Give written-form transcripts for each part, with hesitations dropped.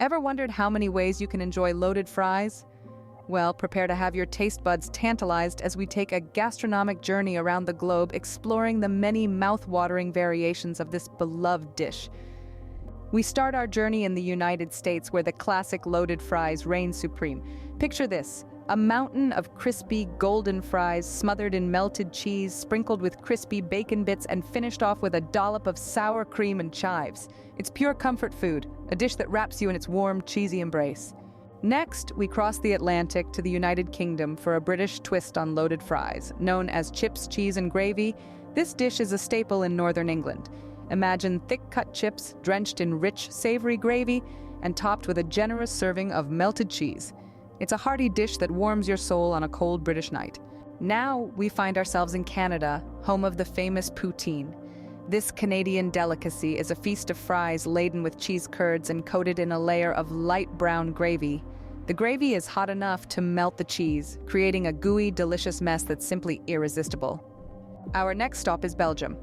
Ever wondered how many ways you can enjoy loaded fries? Well, prepare to have your taste buds tantalized as we take a gastronomic journey around the globe exploring the many mouth-watering variations of this beloved dish. We start our journey in the United States where the classic loaded fries reign supreme. Picture this, a mountain of crispy, golden fries smothered in melted cheese, sprinkled with crispy bacon bits, and finished off with a dollop of sour cream and chives. It's pure comfort food, a dish that wraps you in its warm, cheesy embrace. Next, we cross the Atlantic to the United Kingdom for a British twist on loaded fries. Known as chips, cheese, and gravy, this dish is a staple in Northern England. Imagine thick-cut chips drenched in rich, savory gravy and topped with a generous serving of melted cheese. It's a hearty dish that warms your soul on a cold British night. Now we find ourselves in Canada, home of the famous poutine. This Canadian delicacy is a feast of fries laden with cheese curds and coated in a layer of light brown gravy. The gravy is hot enough to melt the cheese, creating a gooey, delicious mess that's simply irresistible. Our next stop is Belgium,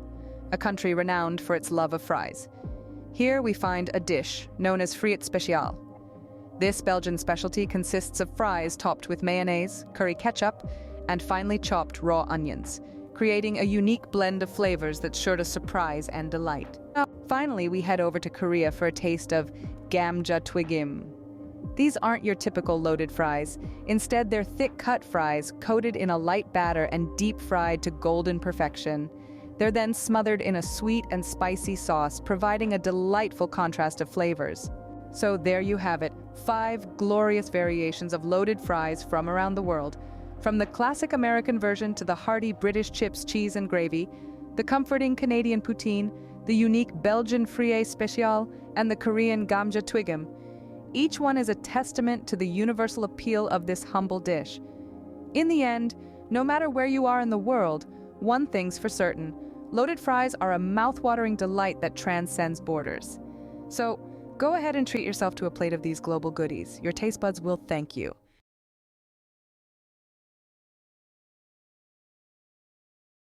a country renowned for its love of fries. Here we find a dish known as frites spéciales. This Belgian specialty consists of fries topped with mayonnaise, curry ketchup, and finely chopped raw onions, creating a unique blend of flavors that's sure to surprise and delight. Finally, we head over to Korea for a taste of gamja twigim. These aren't your typical loaded fries. Instead, they're thick-cut fries coated in a light batter and deep-fried to golden perfection. They're then smothered in a sweet and spicy sauce, providing a delightful contrast of flavors. So there you have it, 5 glorious variations of loaded fries from around the world. From the classic American version to the hearty British chips, cheese, and gravy, the comforting Canadian poutine, the unique Belgian frites spéciales, and the Korean gamja twigim. Each one is a testament to the universal appeal of this humble dish. In the end, no matter where you are in the world, one thing's for certain: loaded fries are a mouth-watering delight that transcends borders. So, go ahead and treat yourself to a plate of these global goodies. Your taste buds will thank you.